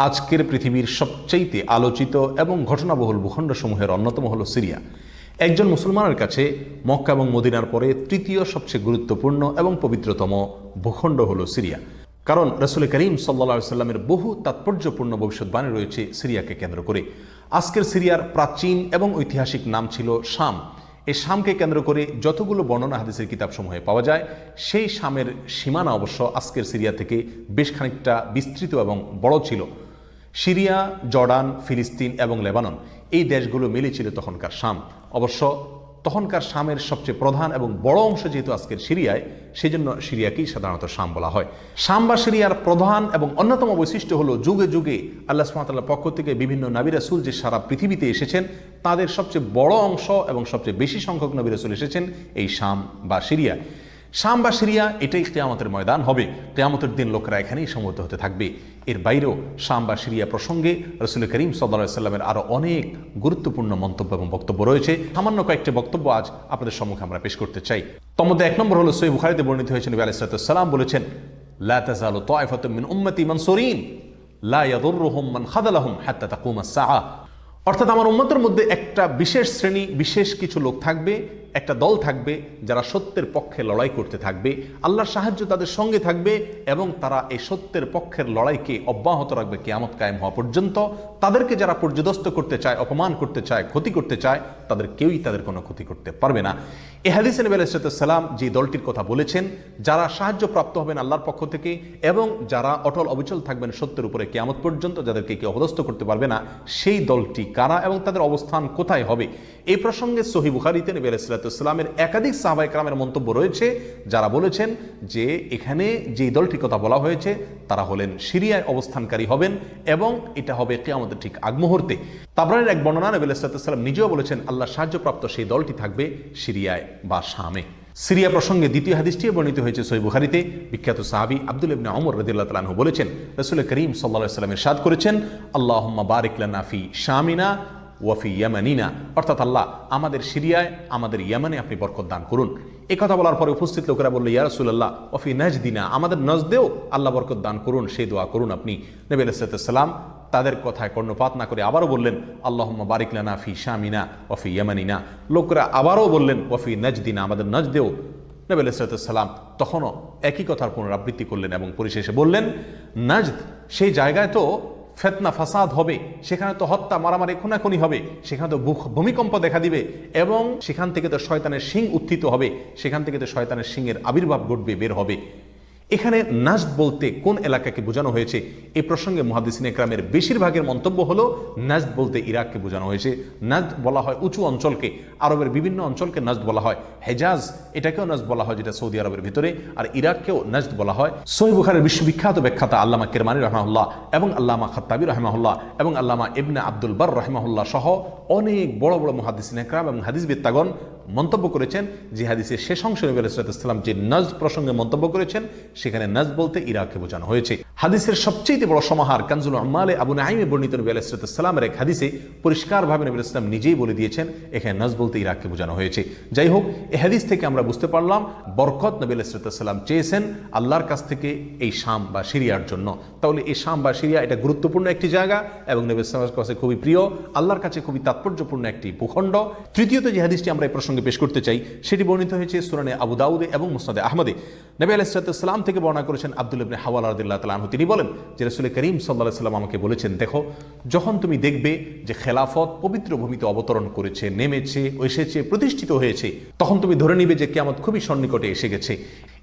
আজকের পৃথিবীর সবচাইতে আলোচিত এবং ঘটনাবহুল ভূখণ্ডসমূহের অন্যতম হলো সিরিয়া। একজন মুসলমানের কাছে মক্কা এবং মদিনার পরে তৃতীয় সবচেয়ে গুরুত্বপূর্ণ এবং পবিত্রতম ভূখণ্ড হলো সিরিয়া। কারণ রাসূল করিম সাল্লাল্লাহু আলাইহি ওয়াসাল্লামের বহু তাৎপর্যপূর্ণ ভবিষ্যৎবাণী রয়েছে সিরিয়াকে কেন্দ্র করে। আজকের সিরিয়ার প্রাচীন এবং ঐতিহাসিক নাম ছিল শাম। এই শামকে কেন্দ্র করে যতগুলো বর্ণনা হাদিসের কিতাবসমূহে পাওয়া যায়, সেই শামের সীমানা অবশ্য আজকের সিরিয়া থেকে বেশ খানিকটা বিস্তৃত এবং বড় ছিল। সিরিয়া, জর্ডান, ফিলিস্তিন এবং লেবানন এই দেশগুলো মিলে ছিল তখনকার শাম। অবশ্য তখনকার শামের সবচেয়ে প্রধান এবং বড় অংশ যেহেতু আজকের সিরিয়ায়, সেই জন্য সিরিয়াকেই সাধারণত শাম বলা হয়। শাম বা সিরিয়ার প্রধান এবং অন্যতম বৈশিষ্ট্য হলো যুগে যুগে আল্লাহ সুবহানাহু ওয়া তাআলার পক্ষ থেকে বিভিন্ন নবী রাসূল যে সারা পৃথিবীতে এসেছেন, তাদের সবচেয়ে বড় অংশ এবং সবচেয়ে বেশি সংখ্যক নবী রাসূল এসেছেন এই শাম বা সিরিয়া। শাম বা সিরিয়া এটাই কিয়ামতের ময়দান হবে। কিয়ামতের দিন লোকেরা এখানেই সমবেত হতে থাকবে। এর বাইরেও শাম বা সিরিয়া প্রসঙ্গে রাসূল করিম সাল্লাল্লাহু আলাইহি ওয়াসাল্লামের আরও অনেক গুরুত্বপূর্ণ মন্তব্য এবং বক্তব্য রয়েছে। সামান্য কয়েকটি বক্তব্য আজ আপনাদের সম্মুখে আমরা পেশ করতে চাই। তার মধ্যে এক নম্বর হলো সহিহ বুখারীতে বর্ণিত হয়েছে, নবী আলাইহিস সালাতু ওয়াস সালাম বলেছেন, লা তাযালু তায়ফাতুম মিন উম্মতি মানসুরিন লা ইয়াদুররুহুম মান খাযালাহুম হাত্তা তাকুমাস সাআহ। অর্থাৎ আমার উম্মতের মধ্যে একটা বিশেষ শ্রেণী, বিশেষ কিছু লোক থাকবে, একটা দল থাকবে যারা সত্যের পক্ষে লড়াই করতে থাকবে, আল্লাহর সাহায্য তাদের সঙ্গে থাকবে এবং তারা এই সত্যের পক্ষের লড়াইকে অব্যাহত রাখবে কিয়ামত কায়েম হওয়া পর্যন্ত। তাদেরকে যারা পর্যদস্ত করতে চায়, অপমান করতে চায়, ক্ষতি করতে চায়, তাদের কেউই তাদের কোনো ক্ষতি করতে পারবে না। এই হাদিসে নবী আলাইহিস সালাম যে দলটির কথা বলেছেন, যারা সাহায্য প্রাপ্ত হবেন আল্লাহর পক্ষ থেকে এবং যারা অটল অবিচল থাকবেন সত্যের উপরে কিয়ামত পর্যন্ত, যাদেরকে কেউ অপদস্থ করতে পারবে না, সেই দলটি কারা এবং তাদের অবস্থান কোথায় হবে, এই প্রসঙ্গে সহিহ বুখারীতে নবী আলাইহিস সালামের একাধিক সাহাবায়ে কেরামের মন্তব্য রয়েছে, যারা বলেছেন যে এখানে যে দলটির কথা বলা হয়েছে তারা হলেন সিরিয়ায় অবস্থানকারী হবেন এবং এটা হবে কিয়ামতের ঠিক আগ মুহূর্তে। তাবরানীর এক বর্ণনা, নবী আলাইহিস সালাম নিজেও বলেছেন আল্লাহ সাহায্যপ্রাপ্ত সেই দলটি থাকবে সিরিয়ায় বা শামে। সিরিয়া প্রসঙ্গে দ্বিতীয় হাদিসটি বর্ণিত হয়েছে সহিহ বুখারীতে। বিখ্যাত সাহাবী আব্দুল্লাহ ইবনে ওমর রাদিয়াল্লাহু তাআলা আনহু বলেছেন, রাসূল করিম সাল্লাল্লাহু আলাইহি ওয়াসাল্লাম ইরশাদ করেছেন, আল্লাহুম্মা বারিক লানা ফি শামিনা ওয়াফি ইয়ামানিনা, অর্থাৎ আল্লাহ আমাদের সিরিয়ায়, আমাদের ইয়ামানে আপনি বরকত দান করুন। এই কথা বলার পরে উপস্থিত লোকেরা বলল, ইয়া রাসূলুল্লাহ ওয়াফি নাজদিনা, আমাদের নজদেও আল্লাহ বরকত দান করুন, সেই দোয়া করুন আপনি। নবী আলাইহিস সালাম তাদের কথায় কর্ণপাত না করে আবারও বললেন, আল্লাহুম্মা বারিক লানা ফি শামিনা ওয়াফি ইয়ামানিনা। লোকেরা আবারও বললেন ওয়াফি নাজদিনা, আমাদের নজদেও। নবী আলাইহিস সালাম তখনও একই কথার পুনরাবৃত্তি করলেন এবং পরিশেষে বললেন, নাজদ সেই জায়গায় তো ফেতনা ফাসাদ হবে, সেখানে তো হত্যা মারামারি খুনাখুনি হবে, সেখানে তো ভূমিকম্প দেখা দিবে এবং সেখান থেকে তো শয়তানের শিং উত্থিত হবে, সেখান থেকে তো শয়তানের শিংয়ের আবির্ভাব ঘটবে, বের হবে। এখানে নাজদ বলতে কোন এলাকাকে বোঝানো হয়েছে, এই প্রসঙ্গে মুহাদ্দিসিনে কেরামের বেশিরভাগের মন্তব্য হলো নাজদ বলতে ইরাককে বোঝানো হয়েছে। নাজদ বলা হয় উঁচু অঞ্চলকে, আরবের বিভিন্ন অঞ্চলকে নাজদ বলা হয়। হেজাজ এটাকেও নাজদ বলা হয়, যেটা সৌদি আরবের ভিতরে, আর ইরাককেও নাজদ বলা হয়। সহিহ বুখারীর বিশ্ববিখ্যাত ব্যাখ্যাতা আল্লামা কিরমানী রাহমাহুল্লাহ এবং আল্লামা খাত্তাবী রাহমাহুল্লাহ এবং আল্লামা ইবনে আব্দুল বার রাহমাহুল্লাহ সহ অনেক বড় বড় মুহাদ্দিসিনে কেরাম এবং হাদিসবিদগণ মন্তব্য করেছেন যে হাদিসের শেষ অংশে নবী আলাইহিস সালাম যে নাজদ প্রসঙ্গে মন্তব্য করেছেন, সেখানে নাজদ বলতে ইরাককে বোঝানো হয়েছে। হাদিসের সবচেয়ে বড় সমাহার কানজুল উম্মালে আবু নাঈমে বর্ণিত নবী আলাইহিস সালামের এক হাদিসে পরিষ্কারভাবে নবী আলাইহিস সালাম নিজেই বলে দিয়েছেন এখানে নাজদ বলতে ইরাককে বোঝানো হয়েছে। যাই হোক, এই হাদিস থেকে আমরা বুঝতে পারলাম বরকত নবী আলাইহিস সালাম চেয়েছেন আল্লাহর কাছ থেকে এই শাম বা সিরিয়ার জন্য। তাহলে এই শাম বা সিরিয়া এটা গুরুত্বপূর্ণ একটি জায়গা এবং নবী সাল্লাল্লাহু আলাইহি ওয়াসাল্লামের কাছে খুবই প্রিয়, আল্লাহর কাছে খুবই তাৎপর্যপূর্ণ একটি ভূখণ্ড। তৃতীয়ত যে হাদিসটি আমরা এই প্রসঙ্গে পেশ করতে চাই, সেটি বর্ণিত হয়েছে সুনানে আবু দাউদে এবং মুসনাদে আহমদে। নবী আলাইহিস সালাম থেকে বর্ণনা করেছেন আব্দুল্লাহ ইবনে হাওয়ালা রাদিয়াল্লাহু তাআলা আনহু, তিনি বলেন যে রাসূল করিম সাল্লাল্লাহু আলাইহি ওয়াসাল্লাম আমাকে বলেছেন, দেখো যখন তুমি দেখবে যে খেলাফত পবিত্র ভূমিতে অবতরণ করেছে, নেমেছে, এসেছে, প্রতিষ্ঠিত হয়েছে, তখন তুমি ধরে নিবে যে কিয়ামত খুবই সন্নিকটে এসে গেছে।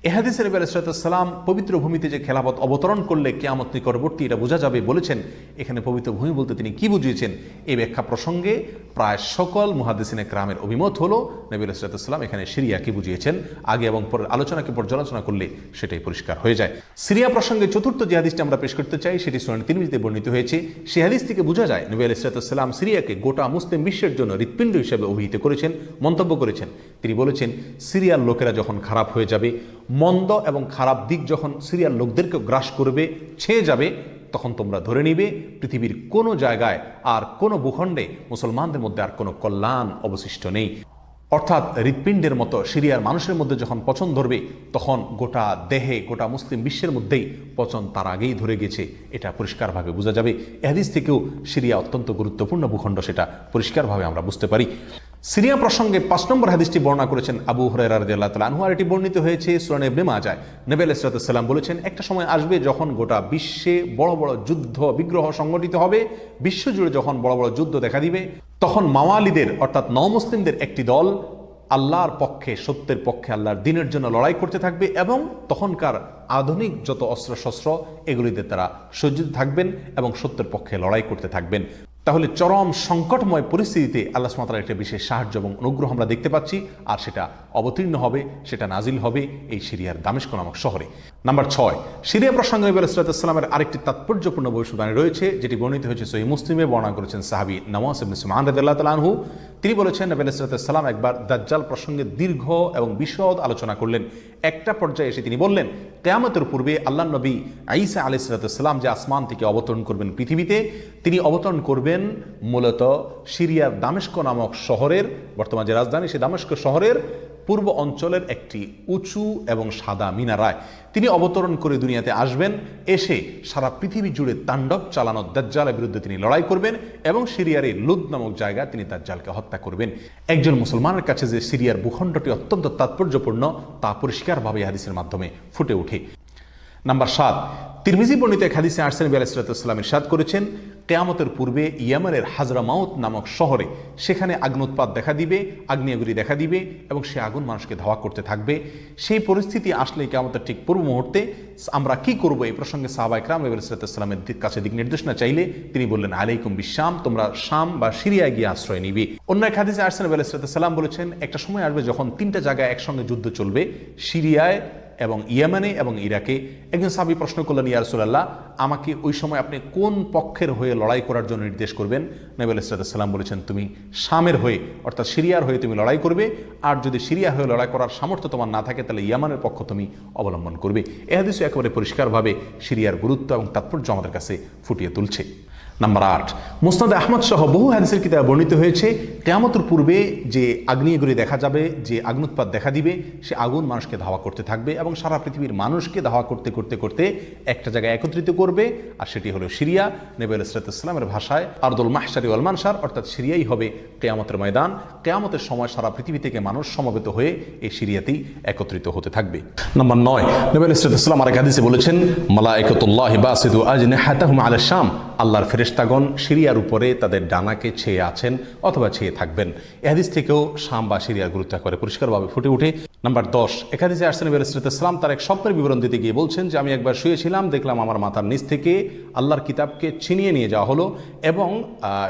এ হাদিসে নবী আলাইহিস সালাম পবিত্র ভূমিতে যে খেলাফত অবতরণ করলে কিয়ামত নিকটবর্তী এটা বোঝা যাবে বলেছেন। এখানে পবিত্র ভূমি বলতে তিনি কি বুঝিয়েছেন, এই ব্যাখ্যা প্রসঙ্গে প্রায় সকল মুহাদ্দিসিনে কেরামের অভিমত হলো নবী আলাইহিস সালাম এখানে সিরিয়াকে বুঝিয়েছেন। আগে এবং পরের আলোচনাকে পর্যালোচনা করলে সেটাই পরিষ্কার হয়ে যায়। সিরিয়া প্রসঙ্গে চতুর্থ যে হাদিসটি আমরা পেশ করতে চাই, সেটি সুনান তিরমিজিতে বর্ণিত হয়েছে। সেই হাদিস থেকে বোঝা যায় নবী আলাইহিস সালাম সিরিয়াকে গোটা মুসলিম বিশ্বের জন্য হৃৎপিণ্ড হিসেবে অভিহিত করেছেন, মন্তব্য করেছেন। তিনি বলেছেন, সিরিয়ার লোকেরা যখন খারাপ হয়ে যাবে, মন্দ এবং খারাপ দিক যখন সিরিয়ার লোকদেরকে গ্রাস করবে, ছেয়ে যাবে, তখন তোমরা ধরে নিবে পৃথিবীর কোনো জায়গায় আর কোনো ভূখণ্ডে মুসলমানদের মধ্যে আর কোনো কল্যাণ অবশিষ্ট নেই। অর্থাৎ হৃৎপিণ্ডের মতো সিরিয়ার মানুষের মধ্যে যখন পচন ধরবে তখন গোটা দেহে, গোটা মুসলিম বিশ্বের মধ্যেই পচন তার আগেই ধরে গেছে, এটা পরিষ্কারভাবে বোঝা যাবে। এ হাদিস থেকেও সিরিয়া অত্যন্ত গুরুত্বপূর্ণ ভূখণ্ড, সেটা পরিষ্কারভাবে আমরা বুঝতে পারি। সিরিয়া প্রসঙ্গে 5 নম্বর হাদিসটি বর্ণনা করেছেন আবু হুরায়রা রাদিয়াল্লাহু তাআলা আনহু, আর এটি বর্ণিত হয়েছে সুনান ইবনে মাজাহ। নবী আলাইহিস সালাম বলেছেন, একটা সময় আসবে যখন গোটা বিশ্বে বড় বড় যুদ্ধ বিগ্রহ সংগঠিত হবে, বিশ্বজুড়ে যখন বড় বড় যুদ্ধ দেখা দিবে, তখন মাওয়ালিদের অর্থাৎ নওমুসলিমদের একটি দল আল্লাহর পক্ষে, সত্যের পক্ষে, আল্লাহর দ্বীনের জন্য লড়াই করতে থাকবে এবং তখনকার আধুনিক যত অস্ত্রশস্ত্র এগুলিতে তারা সজ্জিত থাকবেন এবং সত্যের পক্ষে লড়াই করতে থাকবেন। তাহলে চরম সংকটময় পরিস্থিতিতে আল্লাহ সুবহানাহু ওয়া তাআলার একটা বিশেষ সাহায্য এবং অনুগ্রহ আমরা দেখতে পাচ্ছি, আর সেটা অবতীর্ণ হবে, সেটা নাজিল হবে এই সিরিয়ার দামেস্ক নামক শহরে। নাম্বার 6, সিরিয়া প্রসঙ্গে নবী আলাইহিস সালামের আরেকটি তাৎপর্যপূর্ণ ভবিষ্যদ্বাণী রয়েছে, যেটি বর্ণিত হয়েছে সহিহ মুসলিমে। বর্ণনা করেছেন সাহাবী নওয়াস ইবনে সুমআন রাদিয়াল্লাহু তাআলা আনহু। তিনি বলেছেন, নবী আলাইহিস সালাম একবার দাজ্জাল প্রসঙ্গে দীর্ঘ এবং বিশদ আলোচনা করলেন। একটা পর্যায়ে এসে তিনি বললেন, কিয়ামতের পূর্বে আল্লাহর নবী ঈসা আলাইহিস সালাম যে আসমান থেকে অবতরণ করবেন পৃথিবীতে, তিনি অবতরণ করবেন মূলত সিরিয়ার দামেস্ক নামক শহরের, বর্তমান যে রাজধানী সেই দামেস্ক শহরের পূর্ব অঞ্চলের একটি উঁচু এবং সাদা মিনারায় তিনি অবতরণ করে দুনিয়াতে আসবেন। এসে সারা পৃথিবী জুড়ে তাণ্ডব চালানো দাজ্জালের বিরুদ্ধে তিনি লড়াই করবেন এবং সিরিয়ার এই লুদ নামক জায়গায় তিনি দাজ্জালকে হত্যা করবেন। একজন মুসলমানের কাছে যে সিরিয়ার ভূখণ্ডটি অত্যন্ত তাৎপর্যপূর্ণ তা পরিষ্কারভাবে হাদিসের মাধ্যমে ফুটে ওঠে। নাম্বার 7, তিরমিজি বর্ণিত এক হাদিসে আসছেন, নবী আলাইহিস সালাম ইরশাদ করেছেন, কিয়ামতের পূর্বে ইয়েমেনের হাজরামাউত নামক শহরে সেখানে আগ্নুৎপাত দেখা দিবে, আগ্নেয়গিরি দেখা দিবে এবং সে আগুন মানুষকে ধাওয়া করতে থাকবে। সেই পরিস্থিতি আসলে কিয়ামতের ঠিক পূর্ব মুহূর্তে আমরা কি করব, এই প্রসঙ্গে সাহাবা ইকরাম নবী আলাইহিস সালামের কাছে দিক নির্দেশনা চাইলে তিনি বললেন, আলাইকুম বিশাম, তোমরা শাম বা সিরিয়ায় গিয়ে আশ্রয় নিবে। অন্য এক হাদিসে আসছেন, নবী আলাইহিস সালাম বলেছেন, একটা সময় আসবে যখন 3টা জায়গায় একসঙ্গে যুদ্ধ চলবে, সিরিয়ায় এবং ইয়েমেনে এবং ইরাকে। একজন সাহাবী প্রশ্ন করলেন, ইয়া রাসূলুল্লাহ, আমাকে ওই সময় আপনি কোন পক্ষের হয়ে লড়াই করার জন্য নির্দেশ করবেন? নবী আলাইহিস সালাম বলেছেন, তুমি শামের হয়ে অর্থাৎ সিরিয়ার হয়ে তুমি লড়াই করবে, আর যদি সিরিয়া হয়ে লড়াই করার সামর্থ্য তোমার না থাকে তাহলে ইয়েমেনের পক্ষ তুমি অবলম্বন করবে। এই হাদিসে একেবারে পরিষ্কারভাবে সিরিয়ার গুরুত্ব এবং তাৎপর্য আমাদের কাছে ফুটিয়ে তুলছে। নাম্বার 8, মুসনাদ আহমদ সহ বহু হাদিসের কিতাবে বর্ণিত হয়েছে, কিয়ামতের পূর্বে যে আগ্নেয়গিরি দেখা যাবে, যে আগ্নুৎপাত দেখা দিবে, সে আগুন মানুষকে ধাওয়া করতে থাকবে এবং সারা পৃথিবীর মানুষকে ধাওয়া করতে করতে করতে একটা জায়গায় একত্রিত করবে, আর সেটি হলো সিরিয়া। নবী আলাইহিস সালামের ভাষায় আরদুল মাহশারি ওয়াল মানশার, অর্থাৎ সিরিয়াই হবে কিয়ামতের ময়দান। কিয়ামতের সময় সারা পৃথিবী থেকে মানুষ সমবেত হয়ে এই সিরিয়াতেই একত্রিত হতে থাকবে। নাম্বার 9, নবী আলাইহিস সালাম আরেক হাদিসে বলেছেন, মালায়েকাতুল্লাহি বাসিতু আজনিহাতাহুম আলা শাম, আল্লাহর ফেরেশতাগণ সিরিয়ার উপরে তাদের ডানাকে ছেয়ে আছেন অথবা ছেয়ে থাকবেন। এই হাদিস থেকেও শাম বা সিরিয়ার গুরুত্ব করে পরিষ্কারভাবে ফুটে ওঠে। নাম্বার 10, এক হাদিসে আসছেন, নবী আলাইহিস সালাম তার এক স্বপ্নের বিবরণ দিতে গিয়ে বলছেন যে, আমি একবার শুয়েছিলাম, দেখলাম আমার মাথার নিচ থেকে আল্লাহর কিতাবকে ছিনিয়ে নিয়ে যাওয়া হলো এবং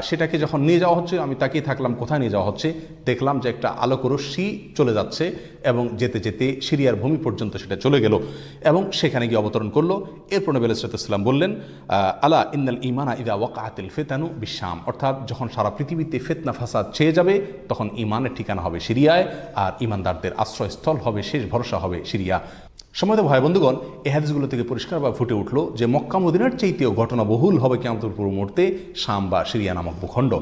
সেটাকে যখন নিয়ে যাওয়া হচ্ছে আমি তাকিয়ে থাকলাম কোথায় নিয়ে যাওয়া হচ্ছে। দেখলাম যে একটা আলোক রশ্মি চলে যাচ্ছে এবং যেতে যেতে সিরিয়ার ভূমি পর্যন্ত সেটা চলে গেল এবং সেখানে গিয়ে অবতরণ করলো। এরপর নবী আলাইহিস সালাম বললেন, আলা ইন্নাল ঈমানা ইযা ওয়াকাআতিল ফিতানু বিশাম, অর্থাৎ যখন সারা পৃথিবীতে ফিতনা ফাসাদ ছেয়ে যাবে তখন ঈমানের ঠিকানা হবে সিরিয়ায়, আর ঈমানদারদের আশ্রয়স্থল হবে, শেষ ভরসা হবে সিরিয়া। সম্মানিত ভাই বন্ধুগণ, এই হাদিসগুলো থেকে পরিষ্কারভাবে ফুটে উঠলো যে মক্কা মদিনার চাইতেও ঘটনা বহুল হবে কিয়ামতের পূর্ব মুহূর্তে শাম বা সিরিয়া নামক ভূখণ্ড।